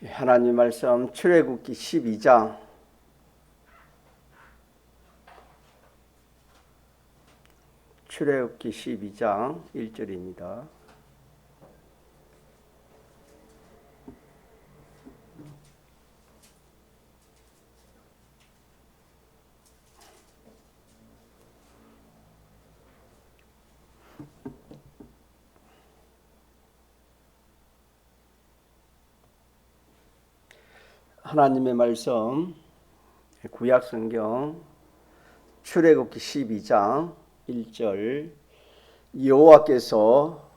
하나님 말씀 출애굽기 12장 1절입니다. 하나님의 말씀 구약성경 출애굽기 12장 1절 여호와께서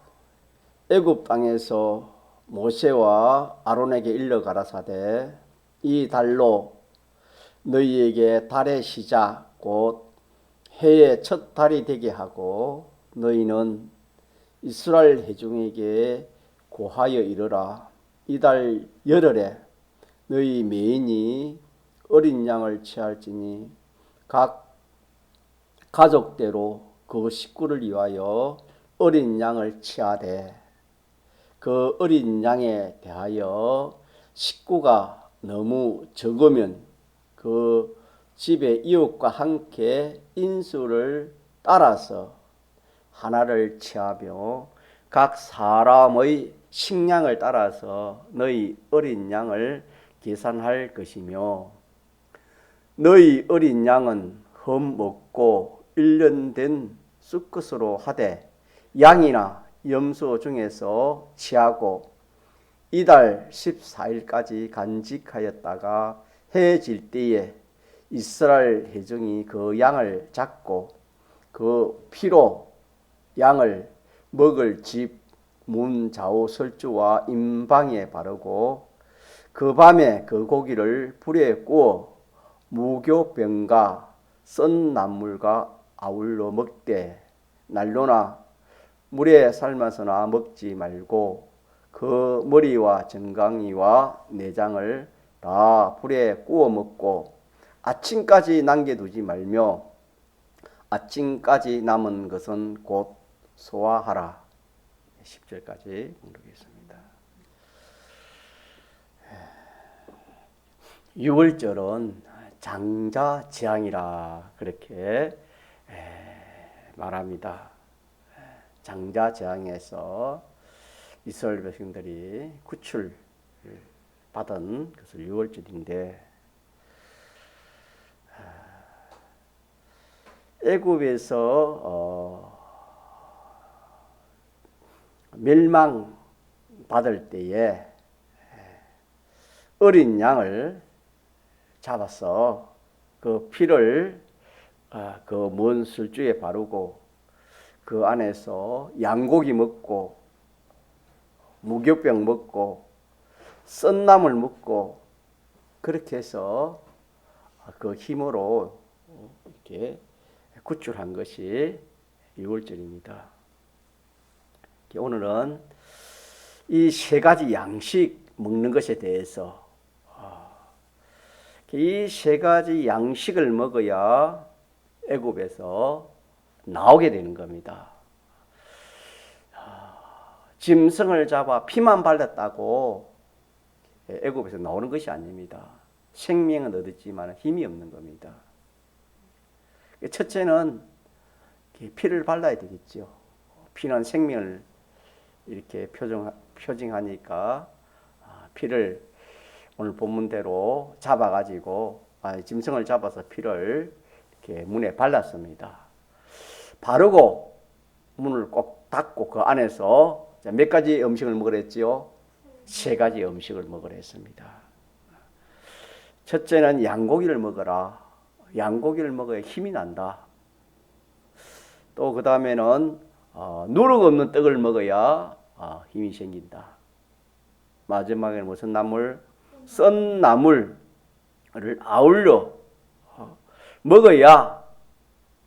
애굽 땅에서 모세와 아론에게 일러 가라사대 이 달로 너희에게 달의 시작 곧 해의 첫 달이 되게 하고 너희는 이스라엘 회중에게 고하여 이르라. 이 달 열흘에 너희 매인이 어린 양을 취할지니 각 가족대로 그 식구를 위하여 어린 양을 취하되 그 어린 양에 대하여 식구가 너무 적으면 그 집의 이웃과 함께 인수를 따라서 하나를 취하며 각 사람의 식량을 따라서 너희 어린 양을 계산할 것이며 너희 어린 양은 흠없고 1년 된 수컷으로 하되 양이나 염소 중에서 취하고 이달 14일까지 간직하였다가 해 질 때에 이스라엘 회중이 그 양을 잡고 그 피로 양을 먹을 집 문 좌우 설주와 임방에 바르고 그 밤에 그 고기를 불에 구워 무교병과 썬 나물과 아울러 먹되 난로나 물에 삶아서나 먹지 말고 그 머리와 정강이와 내장을 다 불에 구워 먹고 아침까지 남겨두지 말며 아침까지 남은 것은 곧 소화하라. 10절까지 공독했습니다. 6월절은 장자재앙이라 그렇게 말합니다. 장자재앙에서 이스라엘 백성들이 구출 받은 것을 6월절인데 애굽에서 멸망받을 때에 어린 양을 잡아서 그 피를 그 먼 술주에 바르고 그 안에서 양고기 먹고 무교병 먹고 썬나물 먹고 그렇게 해서 그 힘으로 이렇게 구출한 것이 6월절입니다. 오늘은 이 세 가지 양식 먹는 것에 대해서 이 세 가지 양식을 먹어야 애굽에서 나오게 되는 겁니다. 짐승을 잡아 피만 발랐다고 애굽에서 나오는 것이 아닙니다. 생명은 얻었지만 힘이 없는 겁니다. 첫째는 피를 발라야 되겠죠. 피는 생명을 이렇게 표징하니까 피를 오늘 본문대로 잡아가지고 짐승을 잡아서 피를 이렇게 문에 발랐습니다. 바르고 문을 꼭 닫고 그 안에서 몇 가지 음식을 먹으라 했지요? 세 가지 음식을 먹으라 했습니다. 첫째는 양고기를 먹어라. 양고기를 먹어야 힘이 난다. 또 그 다음에는 누룩 없는 떡을 먹어야 힘이 생긴다. 마지막에는 무슨 나물? 썬 나물을 아울러 먹어야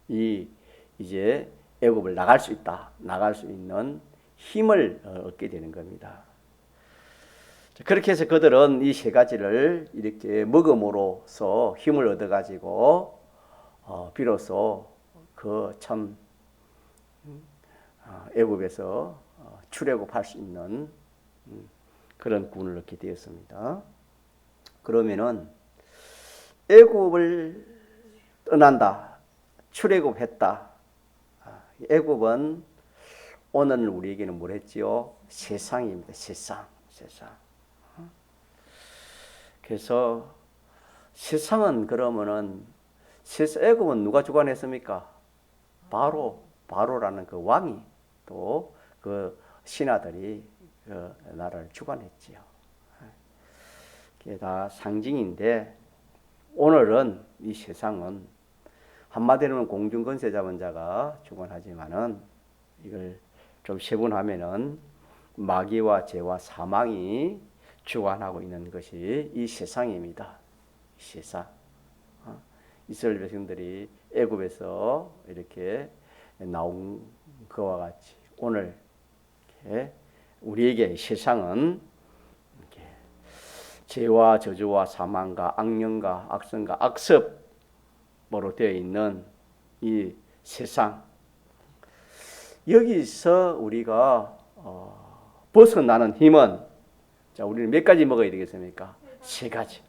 이제 애굽을 나갈 수 있다. 나갈 수 있는 힘을 얻게 되는 겁니다. 그렇게 해서 그들은 이 세 가지를 이렇게 먹음으로써 힘을 얻어가지고 비로소 그 참 애굽에서 출애굽할 수 있는 그런 구원을 얻게 되었습니다. 그러면은 애굽을 떠난다. 출애굽했다. 애굽은 오늘 우리에게는 뭐랬지요? 세상입니다. 세상. 그래서 세상은 그러면은 애굽은 누가 주관했습니까? 바로라는 그 왕이 또 그 신하들이 그 나라를 주관했지요. 그게 다 상징인데 오늘은 이 세상은 한마디로는 공중권세자본 자가 주관하지만은 이걸 좀 세분하면은 마귀와 죄와 사망이 주관하고 있는 것이 이 세상입니다. 세상. 이스라엘 백성들이 애굽에서 이렇게 나온 것과 같이 오늘 이렇게 우리에게 세상은 이렇게 죄와 저주와 사망과 악령과 악성과 악습으로 되어 있는 이 세상. 여기서 우리가 벗어나는 힘은 자, 우리는 몇 가지 먹어야 되겠습니까? 세 가지.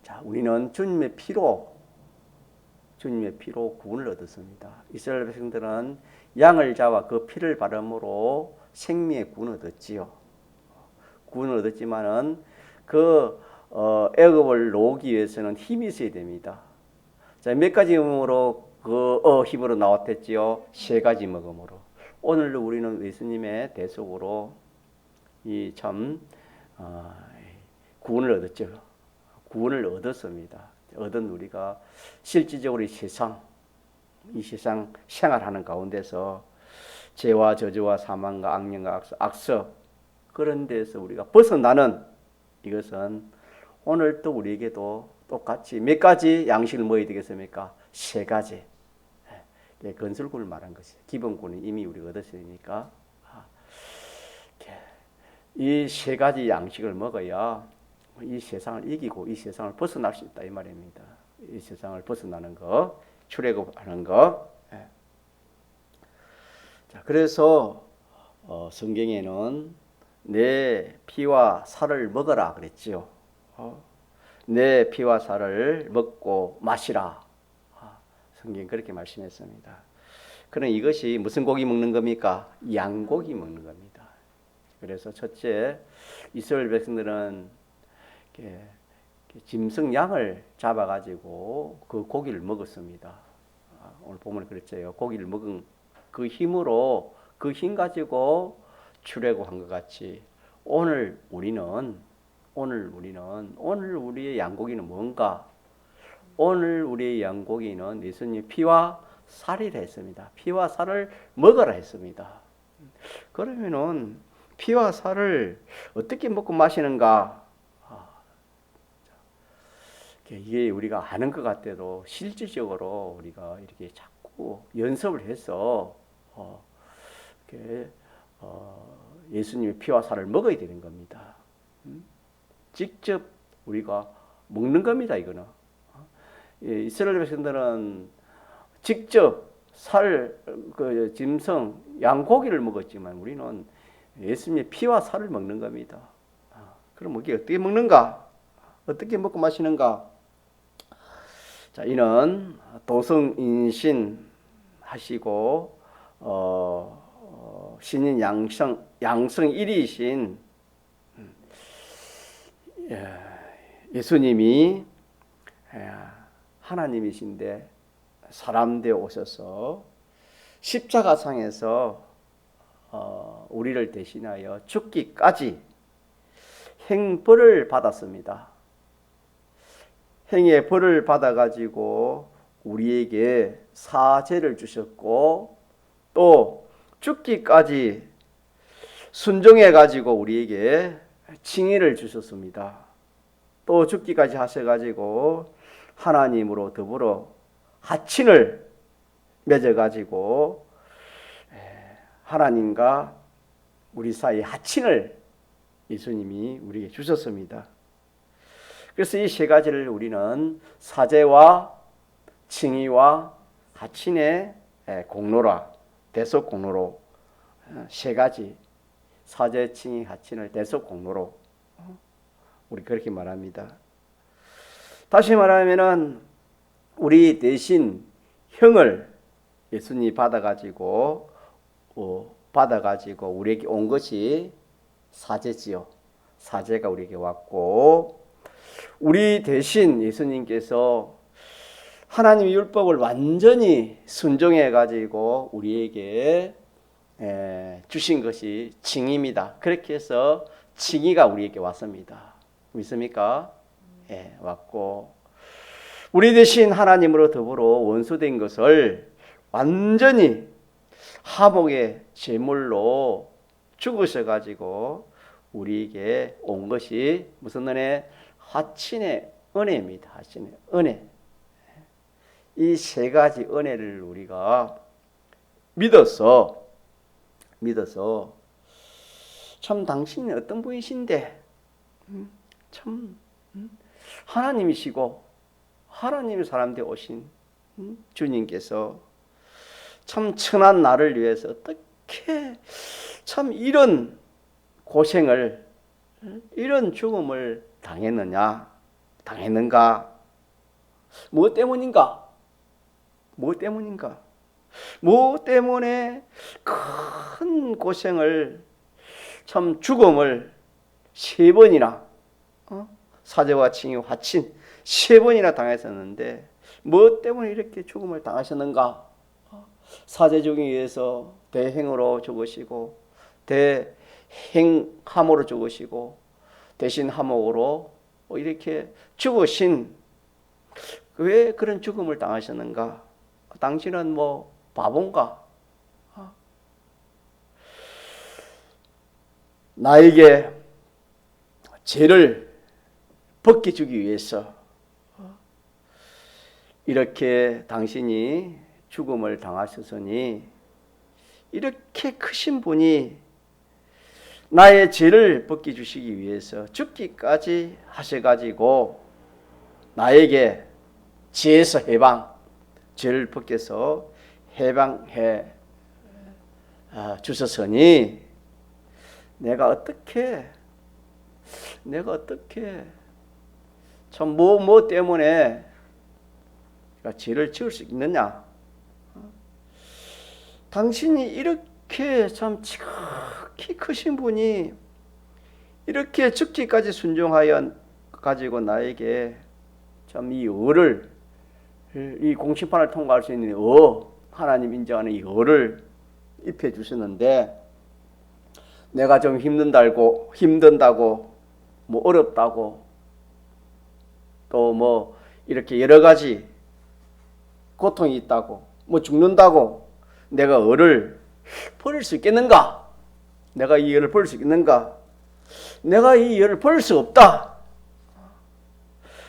자, 우리는 주님의 피로 구원을 얻었습니다. 이스라엘 백성들은 양을 잡아 그 피를 바름으로 생명의 구원을 얻었지요. 구원을 얻었지만은 그 애굽을 놓기 위해서는 힘이 있어야 됩니다. 자, 몇 가지 힘으로 힘으로 나왔댔지요? 세 가지 먹음으로. 오늘도 우리는 예수님의 대속으로 이 참 구원을 얻었죠. 구원을 얻었습니다. 얻은 우리가 실질적으로 이 세상 생활하는 가운데서 죄와 저주와 사망과 악령과 악서 그런 데서 우리가 벗어나는 이것은 오늘 또 우리에게도 똑같이 몇 가지 양식을 먹어야 되겠습니까? 세 가지. 건설구를 말한 것이에요. 기본구는 이미 우리가 얻었으니까 이 세 가지 양식을 먹어야 이 세상을 이기고 이 세상을 벗어날 수 있다 이 말입니다. 이 세상을 벗어나는 거, 출애굽하는 거. 자, 그래서 성경에는 내 피와 살을 먹어라 그랬지요. 내 피와 살을 먹고 마시라. 성경 그렇게 말씀했습니다. 그럼 이것이 무슨 고기 먹는 겁니까? 양고기 먹는 겁니다. 그래서 첫째, 이스라엘 백성들은 짐승 양을 잡아가지고 그 고기를 먹었습니다. 오늘 보면 그랬죠. 고기를 먹은 그 힘으로 그 힘 가지고 출애굽한 것 같이 오늘 우리의 양고기는 뭔가? 오늘 우리의 양고기는 예수님의 피와 살이라 했습니다. 피와 살을 먹으라 했습니다. 그러면은 피와 살을 어떻게 먹고 마시는가? 이게 우리가 아는 것 같아도 실질적으로 우리가 이렇게 자꾸 연습을 해서 예수님의 피와 살을 먹어야 되는 겁니다. 직접 우리가 먹는 겁니다. 이거는 이스라엘 백성들은 직접 짐승, 양고기를 먹었지만 우리는 예수님의 피와 살을 먹는 겁니다. 그럼 이게 어떻게 먹는가? 어떻게 먹고 마시는가? 자, 이는 도성인신 하시고 신인 양성 일이신 예수님이 하나님이신데 사람 되어 오셔서 십자가상에서 우리를 대신하여 죽기까지 행벌을 받았습니다. 행의 벌을 받아가지고 우리에게 사죄를 주셨고 또 죽기까지 순종해가지고 우리에게 칭의를 주셨습니다. 또 죽기까지 하셔가지고 하나님으로 더불어 하친을 맺어가지고 하나님과 우리 사이 하친을 예수님이 우리에게 주셨습니다. 그래서 이 세 가지를 우리는 사죄와 칭의와 하친의 공로라, 대속 공로로 세 가지 사죄, 칭의, 하친을 대속 공로로 우리 그렇게 말합니다. 다시 말하면은 우리 대신 형을 예수님이 받아가지고 우리에게 온 것이 사제지요. 사제가 우리에게 왔고 우리 대신 예수님께서 하나님의 율법을 완전히 순종해 가지고 우리에게 주신 것이 징의입니다. 그렇게 해서 징의가 우리에게 왔습니다. 믿습니까? 예, 왔고 우리 대신 하나님으로 더불어 원수된 것을 완전히 화목의 제물로 죽으셔 가지고 우리에게 온 것이 무슨 은혜? 화친의 은혜입니다. 화친의 은혜. 이 세 가지 은혜를 우리가 믿어서 참 당신이 어떤 분이신데 참 하나님이시고 하나님의 사람 되어 오신 주님께서 참 천한 나를 위해서 어떻게 참 이런 고생을 이런 죽음을 당했는가? 무엇 때문인가? 무엇 때문에 큰 고생을 참 죽음을 세 번이나 사제와 징의 화친 세 번이나 당했었는데 무엇 때문에 이렇게 죽음을 당하셨는가? 사제 중에 의해서 대행으로 죽으시고 대행함으로 죽으시고 대신 함옥으로 이렇게 죽으신 왜 그런 죽음을 당하셨는가? 당신은 뭐 바본가? 나에게 죄를 벗겨주기 위해서 이렇게 당신이 죽음을 당하셨으니 이렇게 크신 분이 나의 죄를 벗겨주시기 위해서 죽기까지 하셔가지고 나에게 죄에서 죄를 벗겨서 해방해 주셨으니 내가 어떻게 참 뭐 때문에 죄를 지을 수 있느냐? 당신이 이렇게 참 지극히 크신 분이 이렇게 죽기까지 순종하여 가지고 나에게 참 이 이 공심판을 통과할 수 있는 하나님 인정하는 이 의를 입혀 주시는데 내가 좀 힘든다고 뭐 어렵다고 또 뭐 이렇게 여러 가지 고통이 있다고 뭐 죽는다고 내가 의를 버릴 수 있겠는가? 내가 이 의를 버릴 수 있겠는가? 내가 이 의를 버릴 수 없다.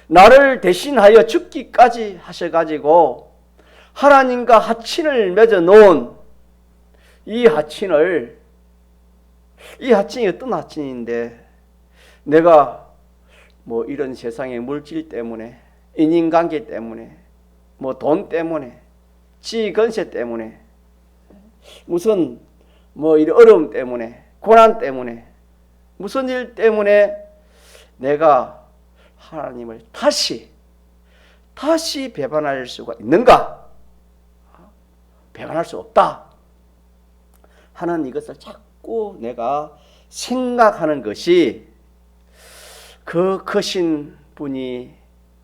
나를 대신하여 죽기까지 하셔가지고 하나님과 하친을 맺어 놓은 이 하친이 어떤 하친인데 내가 뭐 이런 세상의 물질 때문에 인간관계 때문에 뭐 돈 때문에 지권세 때문에 무슨 뭐 이런 어려움 때문에 고난 때문에 무슨 일 때문에 내가 하나님을 다시 배반할 수가 있는가? 배반할 수 없다 하는 이것을 자꾸 내가 생각하는 것이 그 크신 분이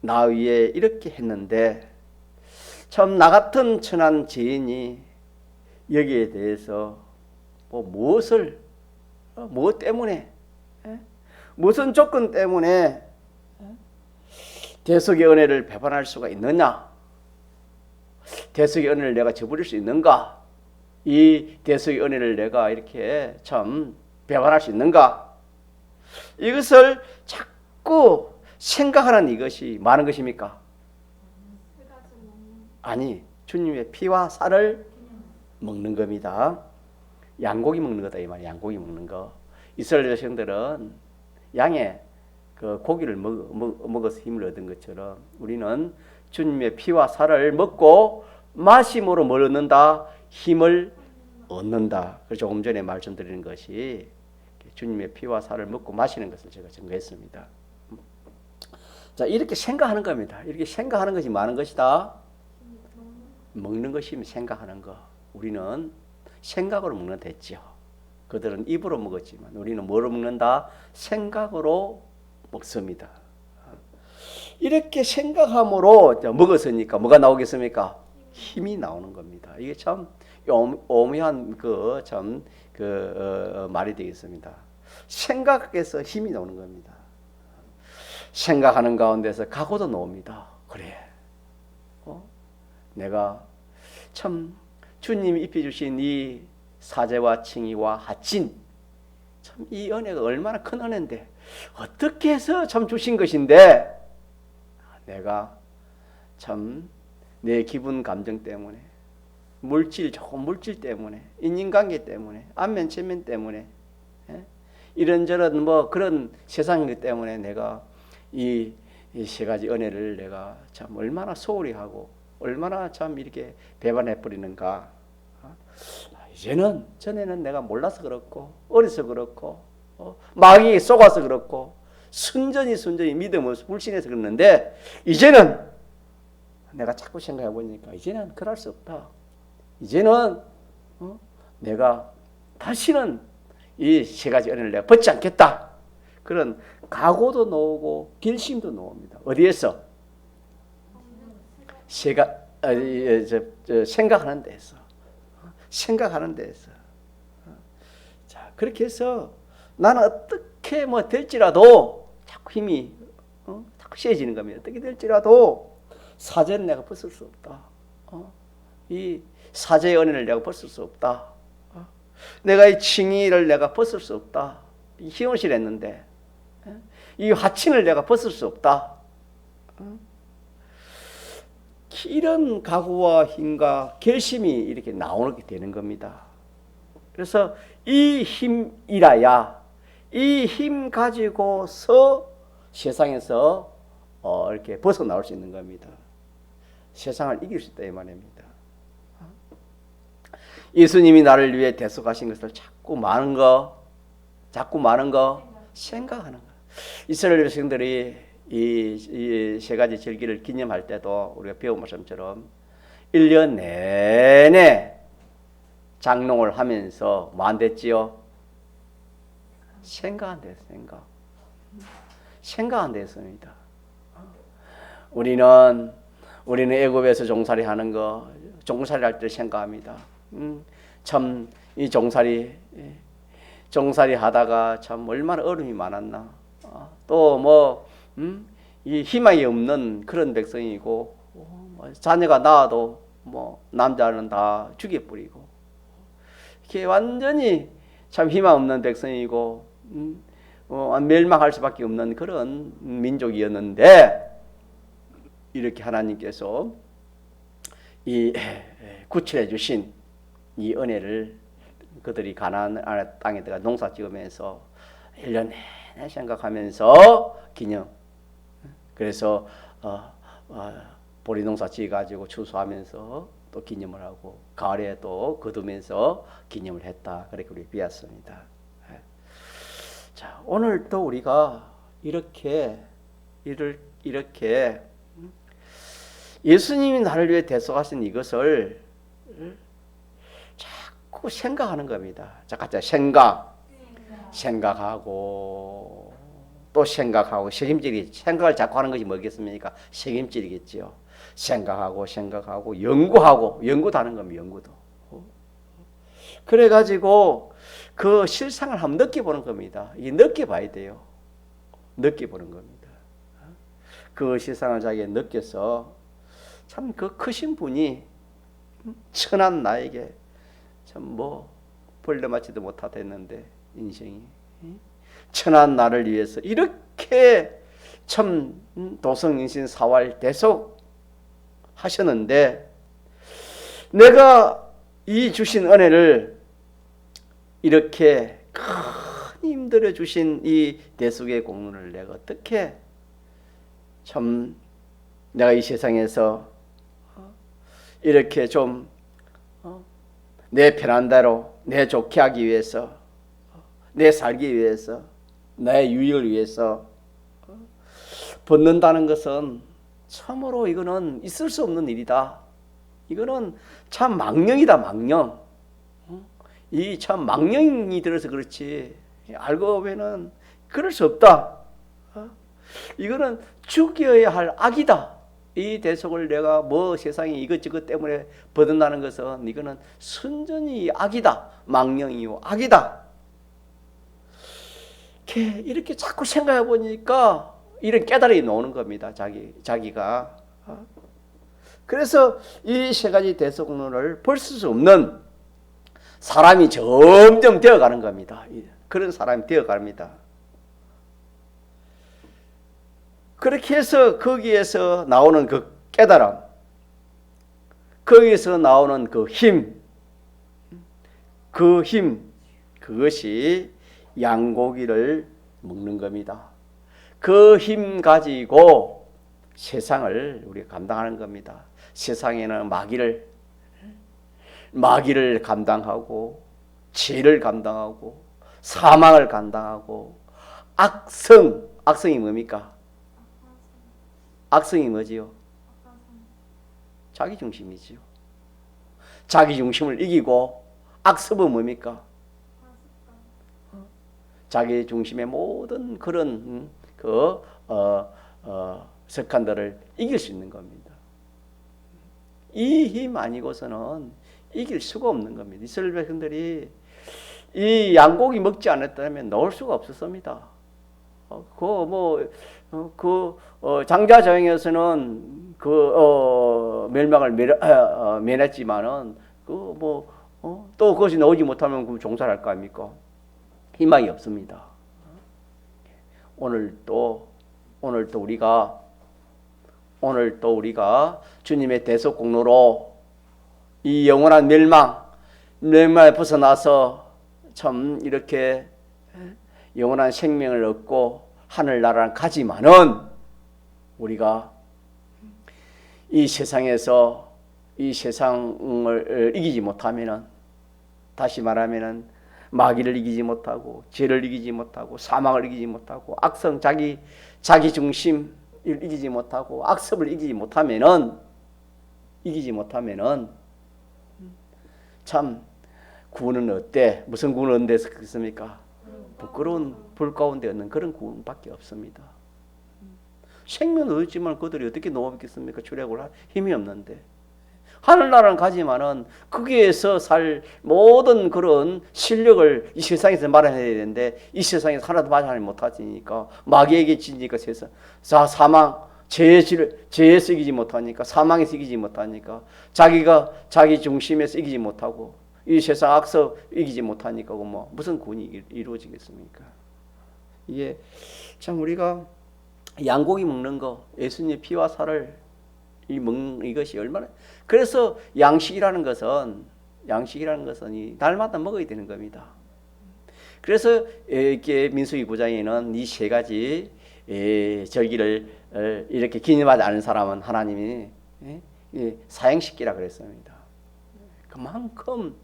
나 위에 이렇게 했는데 참 나 같은 천한 죄인이 여기에 대해서 무엇 때문에 무슨 조건 때문에 대속의 은혜를 배반할 수가 있느냐? 대속의 은혜를 내가 저버릴 수 있는가? 이 대속의 은혜를 내가 이렇게 참 배반할 수 있는가? 이것을 자꾸 생각하는 이것이 많은 것입니까? 아니, 주님의 피와 살을 먹는 겁니다. 양고기 먹는 거다 이 말이야. 양고기 먹는 거. 이스라엘 백성들은 양의 그 고기를 먹어서 힘을 얻은 것처럼 우리는 주님의 피와 살을 먹고 마심으로 뭘 얻는다? 힘을 얻는다. 그래서 조금 전에 말씀드리는 것이 주님의 피와 살을 먹고 마시는 것을 제가 증거했습니다. 자, 이렇게 생각하는 겁니다. 이렇게 생각하는 것이 많은 것이다. 먹는 것이면 생각하는 거. 우리는 생각으로 먹는다 했죠. 그들은 입으로 먹었지만 우리는 뭐로 먹는다? 생각으로 먹습니다. 이렇게 생각함으로 먹었으니까 뭐가 나오겠습니까? 힘이 나오는 겁니다. 이게 참 오묘한 말이 되겠습니다. 생각에서 힘이 나오는 겁니다. 생각하는 가운데서 각오도 나옵니다. 그래, 내가 참 주님이 입혀주신 이 사제와 칭의와 하친, 참 이 은혜가 얼마나 큰 은혜인데 어떻게 해서 참 주신 것인데 내가 참 내 기분 감정 때문에 조금 물질 때문에 인간관계 때문에 안면 체면 때문에 이런저런 그런 세상 때문에 내가 이 세 가지 은혜를 내가 참 얼마나 소홀히 하고 얼마나 참 이렇게 배반해 버리는가. 이제는 전에는 내가 몰라서 그렇고 어려서 그렇고 마귀에 속아서 그렇고 순전히 믿음을 불신해서 그랬는데 이제는 내가 자꾸 생각해 보니까 이제는 그럴 수 없다. 이제는 내가 다시는 이 세 가지 은혜를 내가 받지 않겠다. 그런 각오도 나오고 결심도 나옵니다. 어디에서? 생각하는 데에서. 생각하는 데에서. 자, 그렇게 해서 나는 어떻게 될지라도 자꾸 힘이 자꾸 세지는 겁니다. 어떻게 될지라도 사제는 내가 벗을 수 없다. 이 사제의 은혜를 내가 벗을 수 없다. 내가 이 칭의를 내가 벗을 수 없다. 이 희원실 했는데 이 하친을 내가 벗을 수 없다. 이런 각오와 힘과 결심이 이렇게 나오게 되는 겁니다. 그래서 이 힘이라야 이 힘 가지고서 세상에서 이렇게 벗어나올 수 있는 겁니다. 세상을 이길 수 있다 이 말입니다. 예수님이 나를 위해 대속하신 것을 자꾸 많은 거 생각하는 거. 이스라엘 백성들이 이 세 가지 절기를 기념할 때도 우리가 배운 말씀처럼 1년 내내 장롱을 하면서 뭐 안 됐지요? 생각 안 됐습니다. 우리는 애굽에서 종살이 하는 거, 종살이 할 때 생각합니다. 참 이 종살이 하다가 참 얼마나 어려움이 많았나. 또 이 희망이 없는 그런 백성이고 자녀가 낳아도 남자는 다 죽여버리고 이렇게 완전히 참 희망 없는 백성이고 멸망할 수밖에 없는 그런 민족이었는데 이렇게 하나님께서 이 구출해 주신 이 은혜를 그들이 가나안 땅에 들어가 농사 지으면서 1년 내내 생각하면서 기념. 그래서 보리 농사 지어가지고 추수하면서 또 기념을 하고 가을에 또 거두면서 기념을 했다. 그렇게 우리 배웠습니다. 자, 오늘 또 우리가 이렇게 예수님이 나를 위해 대속하신 이것을 자꾸 생각하는 겁니다. 자, 같이 생각하고 또 생각하고 생각을 자꾸 하는 것이 뭐겠습니까? 책임질이겠죠. 생각하고 연구도 하는 겁니다. 연구도. 그래가지고 그 실상을 한번 느껴보는 겁니다. 이게 느껴봐야 돼요. 느껴보는 겁니다. 그 실상을 자기가 느껴서 참 그 크신 분이 천한 나에게 참 벌레 맞지도 못하다 했는데 인생이 천한 나를 위해서 이렇게 참 도성인신 사활 대속 하셨는데 내가 이 주신 은혜를 이렇게 큰 힘들어 주신 이 대속의 공로를 내가 어떻게 참 내가 이 세상에서 이렇게 좀 내 편한 대로 내 좋게 하기 위해서 내 살기 위해서 나의 유익을 위해서 벗는다는 것은 참으로 이거는 있을 수 없는 일이다. 이거는 참 망령이다, 망령. 이 참 망령이 들어서 그렇지 알고 보면은 그럴 수 없다. 이거는 죽여야 할 악이다. 이 대속을 내가 뭐 세상에 이것저것 때문에 벗어나는 것은 이거는 순전히 악이다. 망령이요 악이다. 이렇게 자꾸 생각해 보니까 이런 깨달음이 나오는 겁니다. 자기가. 그래서 이 세 가지 대속론을 벌쓸 수 없는 사람이 점점 되어가는 겁니다. 그런 사람이 되어갑니다. 그렇게 해서 거기에서 나오는 그 깨달음, 거기에서 나오는 그 힘, 그것이 양고기를 먹는 겁니다. 그 힘 가지고 세상을 우리가 감당하는 겁니다. 세상에는 마귀를 감당하고 죄를 감당하고 사망을 감당하고 악성이 뭡니까? 악성이 뭐지요? 자기중심이지요. 자기중심을 이기고 악습은 뭡니까? 자기중심의 모든 그런 습관들을 이길 수 있는 겁니다. 이 힘 아니고서는 이길 수가 없는 겁니다. 이스라엘 백성들이 이 양고기 먹지 않았다면 나올 수가 없었습니다. 장자저행에서는 멸망을 면했지만은 또 그것이 나오지 못하면 그 종살할 거 아닙니까? 희망이 없습니다. 오늘 또 우리가 주님의 대속 공로로 이 영원한 멸망에 벗어나서 참 이렇게 영원한 생명을 얻고 하늘나라를 가지만은 우리가 이 세상에서 이 세상을 이기지 못하면은, 다시 말하면은 마귀를 이기지 못하고 죄를 이기지 못하고 사망을 이기지 못하고 악성 자기 중심을 이기지 못하고 악습을 이기지 못하면은 참 구원은 어때? 무슨 구원은 어디서 있습니까? 부끄러운 불 가운데 얻는 그런 구원밖에 없습니다. 생명은 얻지만 그들이 어떻게 놓아겠습니까? 출애굽을 할 힘이 없는데. 하늘나라는 가지만은 거기에서 살 모든 그런 실력을 이 세상에서 마련해야 되는데 이 세상에서 하나도 마련하지 못하니까 마귀에게 지니까 사망 죄에서 이기지 못하니까 사망에서 이기지 못하니까 자기 중심에서 이기지 못하고 이 세상 악서 이기지 못하니까 무슨 구원이 이루어지겠습니까? 이게 참 우리가 양고기 먹는 거 예수님의 피와 살을 먹는 이것이 얼마나 그래서 양식이라는 것은 이 날마다 먹어야 되는 겁니다. 그래서 이렇게 민수기 9장에는 이 세 가지 절기를 이렇게 기념하지 않은 사람은 하나님이 사형시키라 그랬습니다. 그만큼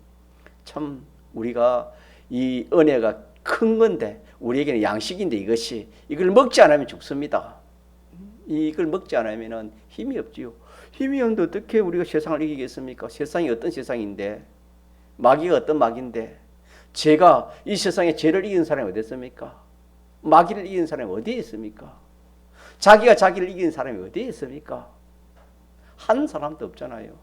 참 우리가 이 은혜가 큰 건데 우리에게는 양식인데 이걸 먹지 않으면 죽습니다. 이걸 먹지 않으면 힘이 없지요. 힘이 없는데 어떻게 우리가 세상을 이기겠습니까? 세상이 어떤 세상인데, 마귀가 어떤 마귀인데, 이 세상에 죄를 이긴 사람이 어디 있습니까? 마귀를 이긴 사람이 어디에 있습니까? 자기가 자기를 이긴 사람이 어디에 있습니까? 한 사람도 없잖아요.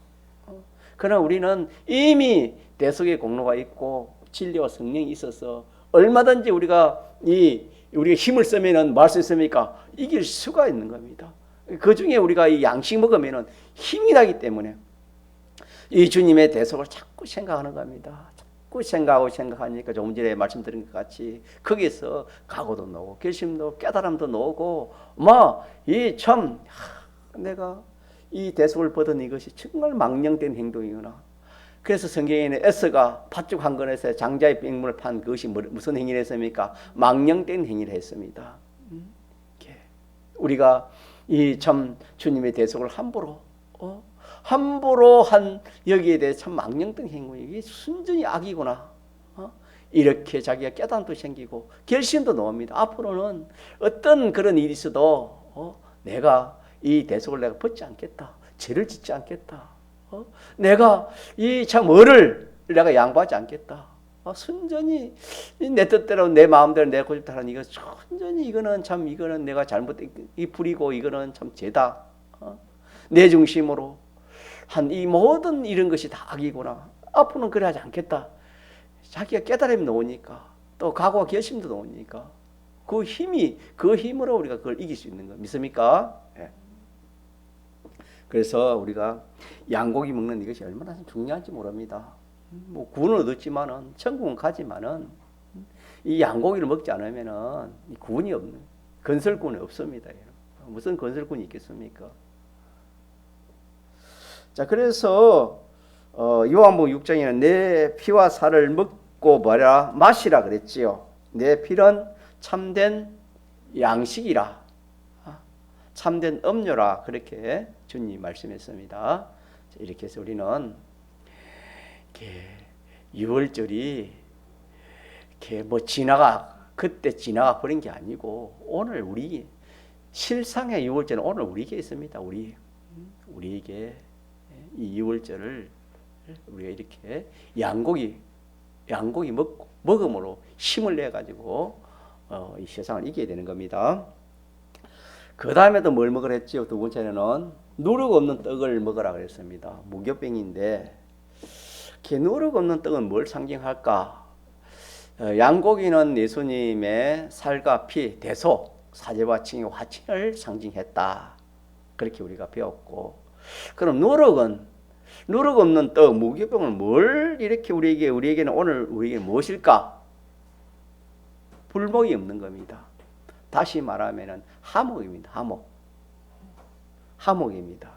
그러나 우리는 이미 대속의 공로가 있고 진리와 성령이 있어서 얼마든지 우리가 힘을 쓰면은 뭐 할 수 있습니까? 이길 수가 있는 겁니다. 그 중에 우리가 이 양식 먹으면은 힘이 나기 때문에 이 주님의 대속을 자꾸 생각하는 겁니다. 자꾸 생각하니까 조금 전에 말씀드린 것 같이 거기서 각오도 나오고 결심도 깨달음도 나오고 내가 이 대속을 받은 이것이 정말 망령된 행동이구나. 그래서 성경에는 에스가 팥죽 한 건에서 장자의 맹물을 판 그것이 무슨 행위를 했습니까? 망령된 행위를 했습니다. 우리가 이 참 주님의 대속을 함부로 한 여기에 대해 참 망령된 행위, 이게 순전히 악이구나. 이렇게 자기가 깨달음도 생기고 결심도 나옵니다. 앞으로는 어떤 그런 일이 있어도 내가 이 대속을 내가 벗지 않겠다. 죄를 짓지 않겠다. 내가 이 참 을을 내가 양보하지 않겠다. 순전히 내 뜻대로 내 마음대로 내 고집대로 하는 이거 순전히 이거는 내가 이 불이고 이거는 참 죄다. 내 중심으로 한 이 모든 이런 것이 다 악이구나. 앞으로는 그래 하지 않겠다. 자기가 깨달음이 나오니까 또 각오와 결심도 나오니까 그 힘으로 우리가 그걸 이길 수 있는 거 믿습니까? 네. 그래서 우리가 양고기 먹는 이것이 얼마나 중요한지 모릅니다. 뭐 구원을 얻었지만은 천국은 가지만은 이 양고기를 먹지 않으면은 구원이 없는 건설구원이 없습니다. 무슨 건설구원이 있겠습니까? 자, 그래서 요한복음 6장에는 내 피와 살을 먹고 마시라 그랬지요. 내 피는 참된 양식이라, 참된 음료라 그렇게 주님 말씀했습니다. 이렇게 해서 우리는 유월절이 뭐 그때 지나가 버린 게 아니고 오늘 우리 실상의 유월절은 오늘 우리에게 있습니다. 우리에게 이 유월절을 우리가 이렇게 양고기 먹음으로 힘을 내 가지고 이 세상을 이겨야 되는 겁니다. 그 다음에도 뭘 먹으라 했지요? 두 번째는 누룩 없는 떡을 먹으라 그랬습니다. 무교병인데 누룩 없는 떡은 뭘 상징할까? 양고기는 예수님의 살과 피, 대속, 사제와 칭의 화친을 상징했다. 그렇게 우리가 배웠고, 그럼 누룩 없는 떡, 무교병은 뭘 이렇게 우리에게는 오늘 우리에게 무엇일까? 불목이 없는 겁니다. 다시 말하면은 하목입니다. 하목입니다.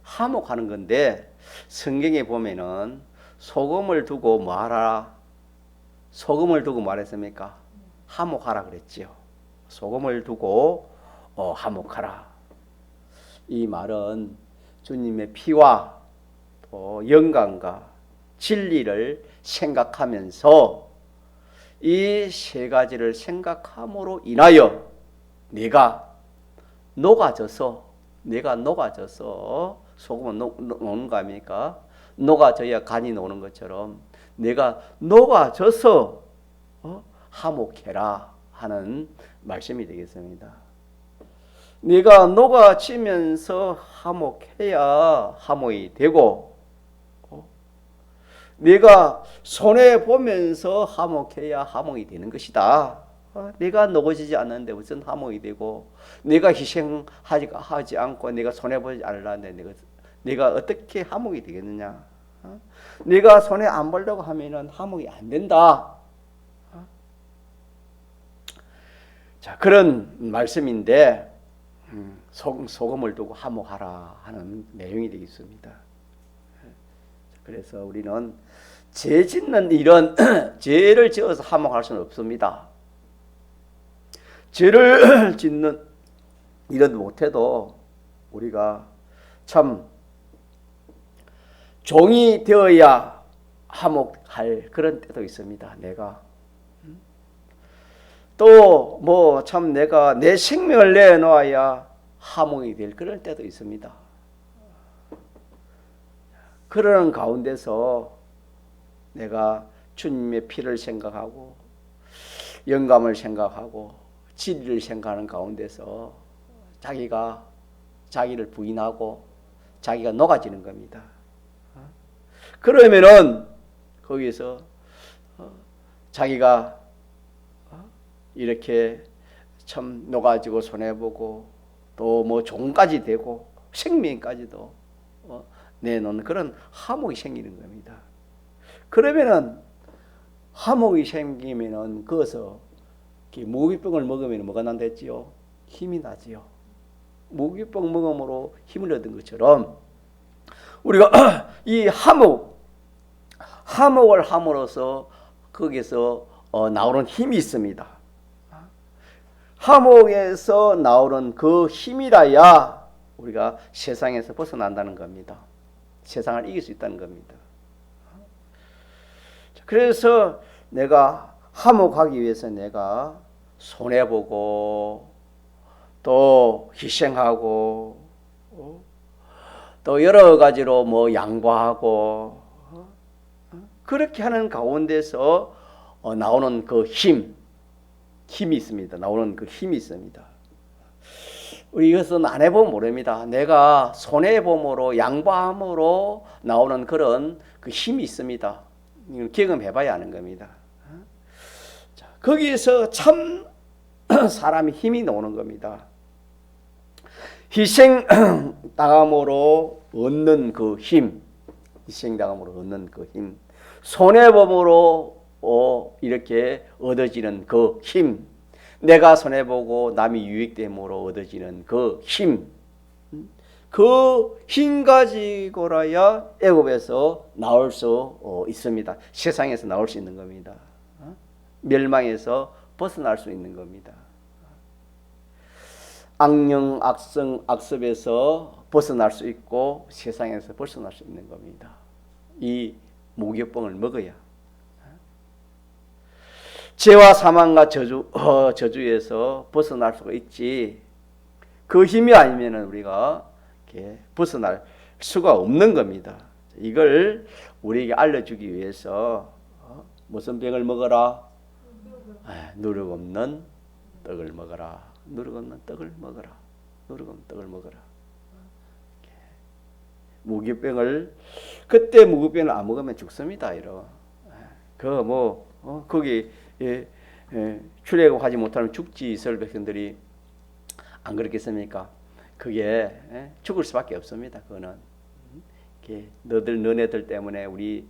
하목하는 건데 성경에 보면은 소금을 두고 뭐하라? 소금을 두고 말했습니까? 하목하라 그랬지요. 소금을 두고 하목하라. 이 말은 주님의 피와 또 영광과 진리를 생각하면서 이 세 가지를 생각함으로 인하여 내가 녹아져서 소금은 녹는 거 아닙니까? 녹아져야 간이 녹는 것처럼 내가 녹아져서 하목해라 하는 말씀이 되겠습니다. 네가 녹아지면서 하목해야 하목이 되고, 네가 손해보면서 하목해야 하목이 되는 것이다. 내가 녹아지지 않는데 무슨 하목이 되고, 내가 희생하지 않고 내가 손해보지 않으려는데 내가 어떻게 하목이 되겠느냐? 네가 손해 안 보려고 하면은 하목이 안 된다. 자, 그런 말씀인데 소금을 두고 하목하라 하는 내용이 되겠습니다. 그래서 우리는 죄 짓는 일은 죄를 지어서 하목할 수는 없습니다. 죄를 짓는 일은 못해도 우리가 참 종이 되어야 하목할 그런 때도 있습니다. 내가 또 뭐 참 내가 내 생명을 내놓아야 하목이 될 그런 때도 있습니다. 그러는 가운데서 내가 주님의 피를 생각하고 영감을 생각하고 진리를 생각하는 가운데서 자기를 부인하고 자기가 녹아지는 겁니다. 그러면은 거기서 자기가 이렇게 참 녹아지고 손해보고 또 뭐 종까지 되고 생명까지도 내놓는 그런 하목이 생기는 겁니다. 그러면은 하목이 생기면은 거기서 무기병을 먹으면 뭐가 난다 했지요? 힘이 나지요. 무기병 먹음으로 힘을 얻은 것처럼 우리가 이 하목을 함으로써 거기서 나오는 힘이 있습니다. 하목에서 나오는 그 힘이라야 우리가 세상에서 벗어난다는 겁니다. 세상을 이길 수 있다는 겁니다. 그래서 내가 화목하기 위해서 내가 손해보고 또 희생하고 또 여러 가지로 뭐 양보하고 그렇게 하는 가운데서 나오는 그 힘이 있습니다. 나오는 그 힘이 있습니다. 우리 이것은 안 해보면 모릅니다. 내가 손해봄으로 양보함으로 나오는 그런 그 힘이 있습니다. 이걸 경험해봐야 하는 겁니다. 자, 거기에서 참 사람이 힘이 나오는 겁니다. 희생 당함으로 얻는 그 힘, 희생 당함으로 얻는 그 힘, 손해봄으로 이렇게 얻어지는 그 힘, 내가 손해보고 남이 유익됨으로 얻어지는 그 힘, 그 힘 가지고라야 애굽에서 나올 수 있습니다. 세상에서 나올 수 있는 겁니다. 멸망에서 벗어날 수 있는 겁니다. 악령, 악성, 악습에서 벗어날 수 있고 세상에서 벗어날 수 있는 겁니다. 이 무교병을 먹어야. 죄와 사망과 저주에서 벗어날 수가 있지. 그 힘이 아니면 우리가 이렇게 벗어날 수가 없는 겁니다. 이걸 우리에게 알려주기 위해서 무슨 병을 먹어라? 누룩 없는 떡을 먹어라. 누룩 없는 떡을 먹어라. 누룩 없는 떡을 먹어라. 무교병을 그때 무교병을 안 먹으면 죽습니다. 이러. 거기 출애굽하지 못하면 죽지. 이스라엘 백성들이 안 그렇겠습니까? 그게 죽을 수밖에 없습니다. 그거는 너네들 때문에 우리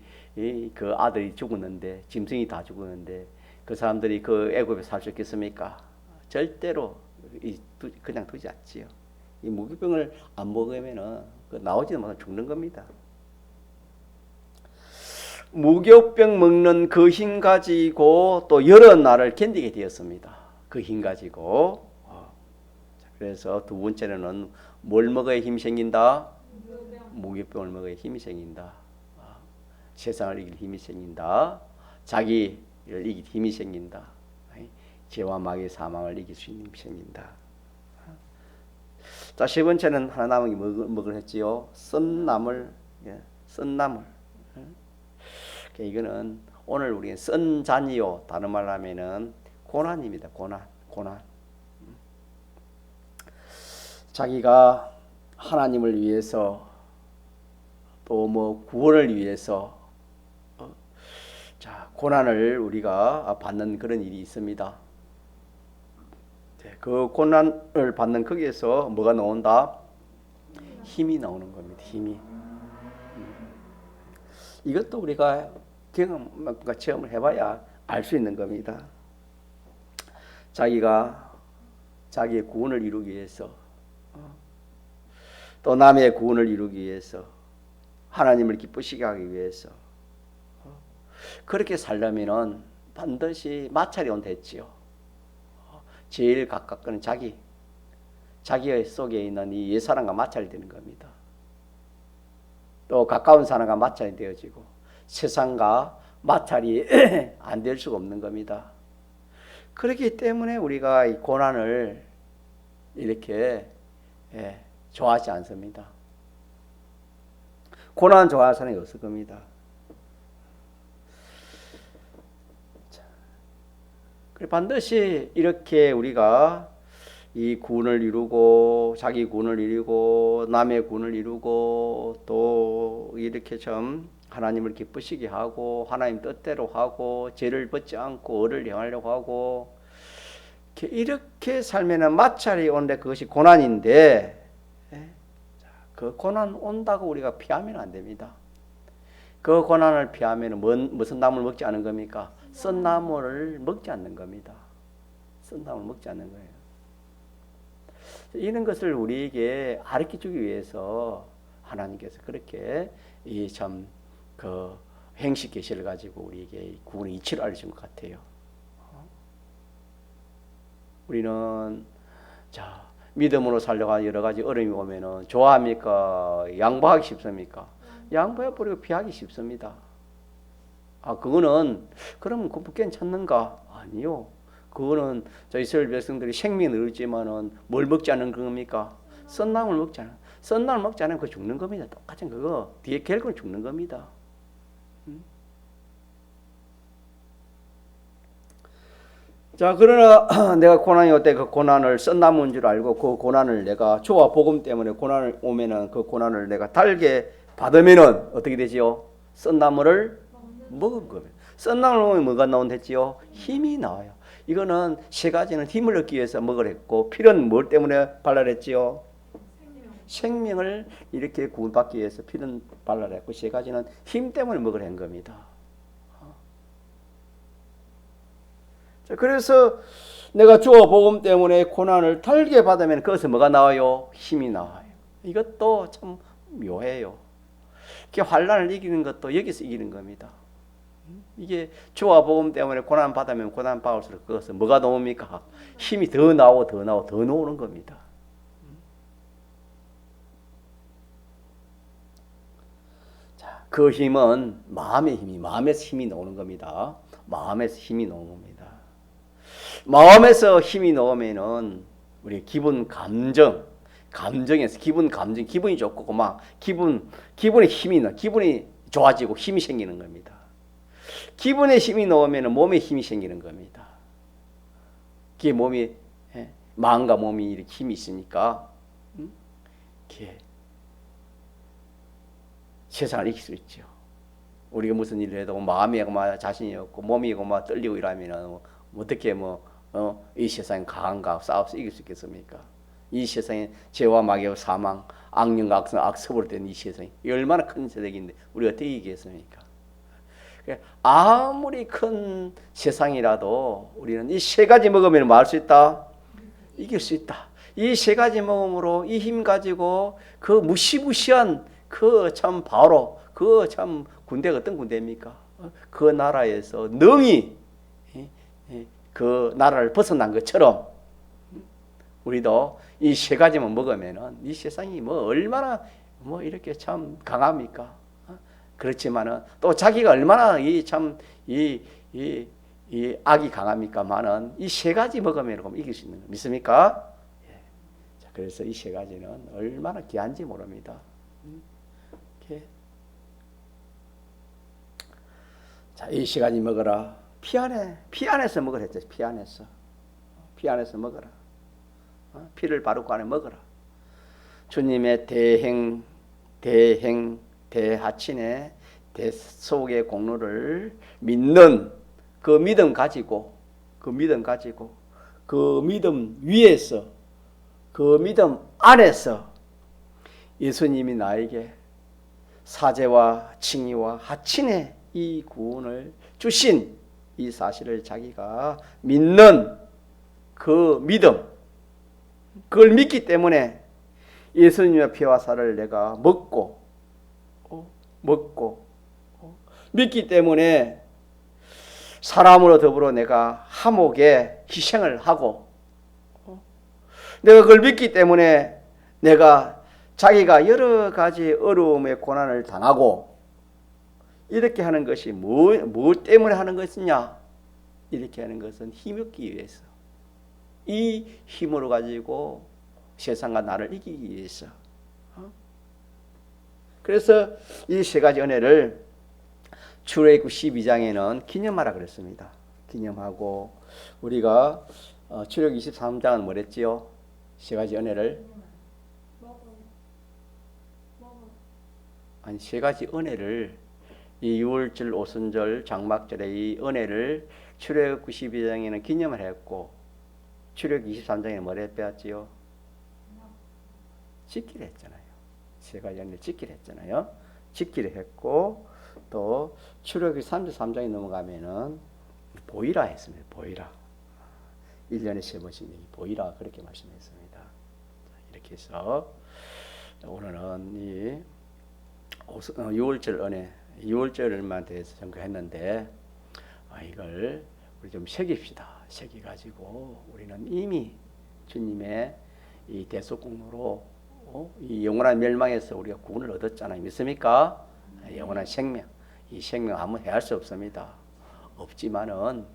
그 아들이 죽었는데 짐승이 다 죽었는데 그 사람들이 그 애굽에 살 수 있겠습니까? 절대로 그냥 두지 않지요. 이 무교병을 안 먹으면은 나오지도 못하면 죽는 겁니다. 무교병 먹는 그 힘 가지고 또 여러 날을 견디게 되었습니다. 그 힘 가지고. 그래서 두 번째는 뭘 먹어야 힘이 생긴다? 무교병을 먹어야 힘이 생긴다. 세상을 이길 힘이 생긴다. 자기를 이길 힘이 생긴다. 죄와 마귀의 사망을 이길 수 있는 힘이 생긴다. 자, 세 번째는 하나 남은 게 뭐를 했지요? 썬나물. 이거는 오늘 우리가 썬자니요. 다른 말로 하면은 고난입니다. 고난. 자기가 하나님을 위해서 또 뭐 구원을 위해서 자, 고난을 우리가 받는 그런 일이 있습니다. 그 고난을 받는 거기에서 뭐가 나온다? 힘이 나오는 겁니다. 힘이. 이것도 우리가 체험을 해봐야 알 수 있는 겁니다. 자기가 자기의 구원을 이루기 위해서 또 남의 구원을 이루기 위해서 하나님을 기쁘시게 하기 위해서 그렇게 살려면은 반드시 마찰이 온댔지요. 제일 가깝은 자기 속에 있는 이 옛사람과 마찰이 되는 겁니다. 또 가까운 사람과 마찰이 되어지고 세상과 마찰이 안 될 수가 없는 겁니다. 그렇기 때문에 우리가 이 고난을 이렇게 좋아하지 않습니다. 고난 좋아하는 사람이 없을 겁니다. 반드시 이렇게 우리가 이 구원을 이루고 자기 구원을 이루고 남의 구원을 이루고 또 이렇게 좀 하나님을 기쁘시게 하고 하나님 뜻대로 하고 죄를 벗지 않고 의를 행하려고 하고 이렇게 살면은 마찰이 오는데 그것이 고난인데 그 고난 온다고 우리가 피하면 안 됩니다. 그 고난을 피하면 무슨 나무를 먹지 않는 겁니까? 썬 나무를 먹지 않는 겁니다. 썬 나무를 먹지 않는 거예요. 이런 것을 우리에게 가르쳐주기 위해서 하나님께서 그렇게 참 그 행식 계시를 가지고 우리에게 구원의 이치를 알려준 것 같아요. 우리는 자 믿음으로 살려가 여러 가지 어려움이 오면은 좋아합니까? 양보하기 쉽습니까? 양보해 버리고 피하기 쉽습니다. 그거는 그러면 그거 괜찮는가? 아니요. 그거는 저 이스라엘 백성들이 생명을 얻지만은 뭘 먹지 않는 겁니까? 썬나물 먹잖아. 썬나물 먹지 않으면 그 죽는 겁니다. 똑같은 그거 뒤에 결국은 죽는 겁니다. 자, 그러나 내가 고난이 올 때 그 고난을 썬나무인 줄 알고 그 고난을 내가 주와 복음 때문에 고난을 오면은 그 고난을 내가 달게 받으면은 어떻게 되지요? 썬나무를 먹은 겁니다. 썬나무를 먹으면 뭐가 나온댔지요? 힘이 나와요. 이거는 세 가지는 힘을 얻기 위해서 먹으랬고, 필은 뭘 때문에 발라냈지요? 생명을 이렇게 구원받기 위해서 필은 발라냈고, 세 가지는 힘 때문에 먹으란 겁니다. 자, 그래서 내가 주어 복음 때문에 고난을 달게 받으면 그것에 뭐가 나와요? 힘이 나와요. 이것도 참 묘해요. 이렇게 환난을 이기는 것도 여기서 이기는 겁니다. 이게 주와 복음 때문에 고난 받으면 고난 받을수록 그것은 뭐가 나옵니까? 힘이 더 나오고 더 나오고 더 나오는 겁니다. 자, 그 힘은 마음의 힘이, 마음에서 힘이 나오는 겁니다. 마음에서 힘이 나오는 겁니다. 마음에서 힘이 나오면은 우리 기분, 감정에서 기분이 좋고 막 기분에 힘이 나, 기분이 좋아지고 힘이 생기는 겁니다. 기분에 힘이 나오면 몸에 힘이 생기는 겁니다. 그게 몸이, 마음과 몸이 이렇게 힘이 있으니까, 이렇게 세상을 이길 수 있죠. 우리가 무슨 일을 해도 마음이 자신이 없고 몸이 떨리고 이러면 어떻게 이 세상에 강한가 싸워서 이길 수 있겠습니까? 이 세상에 죄와 마귀와 사망, 악령과 악습으로 된 이 세상이 얼마나 큰 세상인데 우리가 어떻게 이기겠습니까? 아무리 큰 세상이라도 우리는 이 세 가지 먹으면 뭐 할 수 있다? 이길 수 있다. 이 세 가지 먹음으로 이 힘 가지고 그 무시무시한 그 참 바로 그 참 군대가 어떤 군대입니까? 그 나라에서 능히 그 나라를 벗어난 것처럼 우리도 이 세 가지만 먹으면은 이 세상이 얼마나 이렇게 참 강합니까? 그렇지만은 또 자기가 얼마나 이 악이 강합니까만은 이 세 가지 먹으면 이길 수 있는 거 믿습니까? 예. 자, 그래서 이 세 가지는 얼마나 귀한지 모릅니다. 이렇게. 자, 이 세 가지 먹어라. 피 안에서 먹으라 했죠. 피 안에서 먹어라. 피를 바르고 안에 먹어라. 주님의 대하친의 대속의 공로를 믿는 그 믿음 가지고 그 믿음 위에서 그 믿음 안에서 예수님이 나에게 사제와 칭의와 하친의 이 구원을 주신 이 사실을 자기가 믿는 그 믿음, 그걸 믿기 때문에 예수님의 피와 살을 내가 먹고 믿기 때문에 사람으로 더불어 내가 화목에 희생을 하고 내가 그걸 믿기 때문에 내가 자기가 여러 가지 어려움의 고난을 당하고 이렇게 하는 것이 뭐 때문에 하는 것이냐? 이렇게 하는 것은 힘 얻기 위해서 이 힘으로 가지고 세상과 나를 이기기 위해서 그래서 이 세 가지 은혜를 출애굽 12장에는 기념하라 그랬습니다. 기념하고 우리가 출애굽 23장은 뭐랬지요? 세 가지 은혜를 아니 세 가지 은혜를 이 유월절, 오순절, 장막절의 이 은혜를 출애굽 12장에는 기념을 했고 출애굽 23장에는 뭐를 빼앗지요? 지키려 했잖아요. 세 가지 은혜를 지키려 했잖아요. 지키려 했고 또 출애굽 33장에 넘어가면은 보이라 했습니다. 보이라. 1년에 세 번씩 보이라 그렇게 말씀했습니다. 이렇게 해서 오늘은 이 유월절 은혜, 유월절만 대해서 전거했는데 이걸 우리 좀 새깁시다. 새겨가지고 우리는 이미 주님의 이 대속공로로 이 영원한 멸망에서 우리가 구원을 얻었잖아요. 믿습니까? 영원한 생명. 이 생명 아무 해할 수 없습니다. 없지만은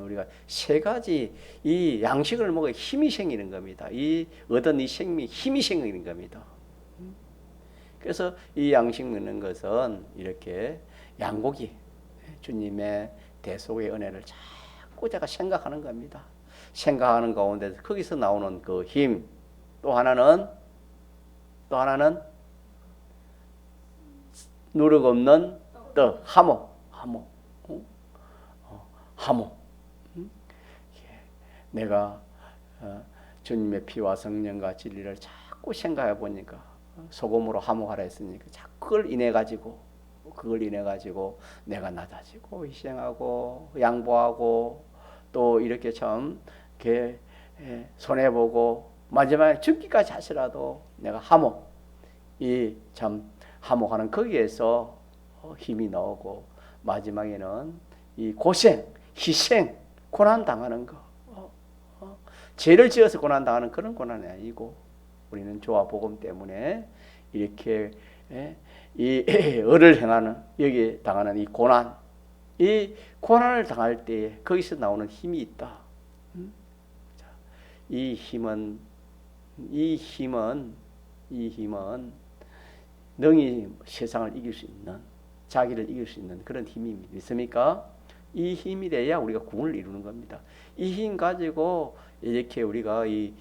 우리가 세 가지 이 양식을 먹어 힘이 생기는 겁니다. 이 얻은 이 생명이 힘이 생기는 겁니다. 그래서 이 양식 먹는 것은 이렇게 양고기 주님의 대속의 은혜를 자꾸 제가 생각하는 겁니다. 생각하는 가운데 거기서 나오는 그 힘, 또 하나는 누룩 없는 떡, 하모. 내가 주님의 피와 성령과 진리를 자꾸 생각해 보니까 소금으로 하모하라 했으니까 자꾸 그걸 인해 가지고 내가 낮아지고 희생하고 양보하고 또 이렇게 참 이렇게 손해 보고 마지막에 죽기까지 하시라도 내가 이 참 하모하는 거기에서 힘이 나오고 마지막에는 이 고생, 희생, 고난 당하는 거, 죄를 지어서 고난 당하는 그런 고난이 아니고 우리는 조화 복음 때문에 이렇게 이 을을 행하는 여기에 당하는 이 고난을 당할 때에 거기서 나오는 힘이 있다. 이 힘은 능히 세상을 이길 수 있는, 자기를 이길 수 있는 그런 힘이 있습니까? 이 힘이 돼야 우리가 구원을 이루는 겁니다. 이 힘 가지고 이렇게 우리가 이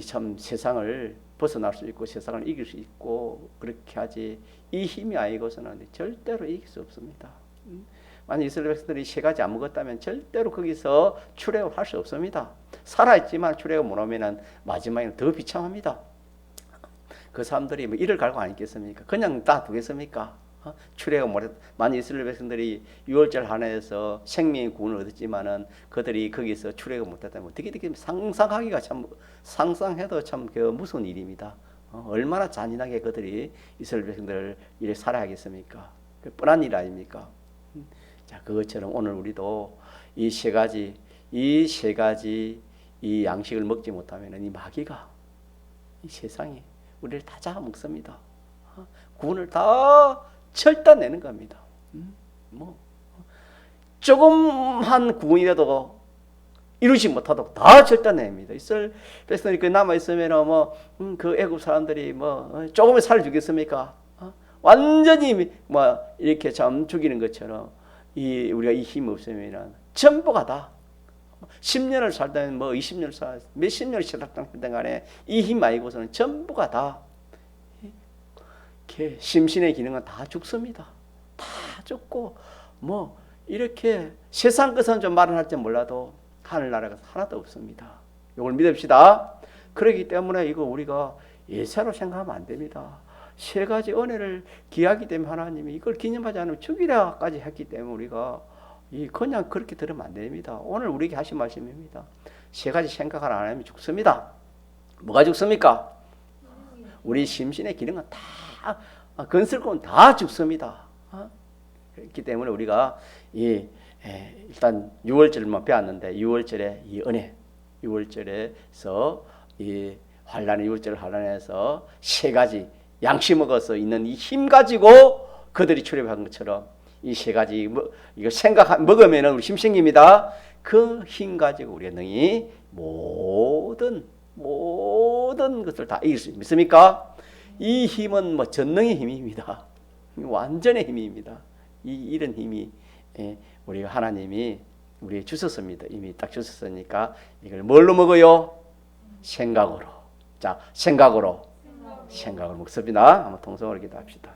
참 세상을 벗어날 수 있고 세상을 이길 수 있고 그렇게 하지, 이 힘이 아니고서는 절대로 이길 수 없습니다. 만약 이스라엘 백성들이 세 가지 안 먹었다면 절대로 거기서 출애굽을 할 수 없습니다. 살아있지만 출애굽 못 하면 마지막에는 더 비참합니다. 그 사람들이 뭐 이를 갈고 아니겠습니까? 그냥 다 두겠습니까? 출애굽 못했. 만약 이스라엘 백성들이 유월절 하나에서 생명의 구원을 얻었지만은 그들이 거기서 출애굽 못했다면 어떻게 상상해도 참 무서운 일입니다. 얼마나 잔인하게 그들이 이스라엘 백성들을 이렇게 살아야겠습니까? 뻔한 일 아닙니까? 자, 그것처럼 오늘 우리도 이 세 가지 이 양식을 먹지 못하면 이 마귀가 이 세상에 우리를 다 잡아먹습니다. 구원을 다 절단내는 겁니다. 조금한 구원이라도 이루지 못하도록 다 절단냅니다. 이스라엘 백성들이 그 남아 있으면 그 애굽 사람들이 조금을 살려주겠습니까? 완전히 이렇게 참 죽이는 것처럼 우리가 이 힘이 없으면 전부가 다 10년을 살다면 20년을 살 몇십 년을 살았던 간에 이 힘 아니고서는 전부가 다 심신의 기능은 다 죽습니다. 다 죽고 이렇게 세상 것은 좀 말은 할지 몰라도 하늘나라가 하나도 없습니다. 이걸 믿읍시다. 그렇기 때문에 이거 우리가 예사로 생각하면 안 됩니다. 세 가지 은혜를 기하기 때문에 하나님이 이걸 기념하지 않으면 죽이라까지 했기 때문에 우리가 그냥 그렇게 들으면 안 됩니다. 오늘 우리에게 하신 말씀입니다. 세 가지 생각을 안 하면 죽습니다. 뭐가 죽습니까? 우리 심신의 기능은 다 건설권 다 죽습니다. 그렇기 때문에 우리가 일단 6월절만 배웠는데 6월절에 이 은혜, 6월절에서 이 환란의 6월절 환란에서 세 가지 양식 먹어서 있는 이 힘 가지고 그들이 출애굽한 것처럼 이 세 가지 이거 먹으면 우리 힘 생깁니다. 그 힘 가지고 우리가 능히 모든 것을 다 이길 수 있습니까? 이 힘은 전능의 힘입니다. 완전의 힘입니다. 이런 힘이 우리가 하나님이 우리에게 주셨습니다. 이미 딱 주셨으니까 이걸 뭘로 먹어요? 생각으로. 자, 생각으로 먹습니다. 한번 통성으로 기도합시다.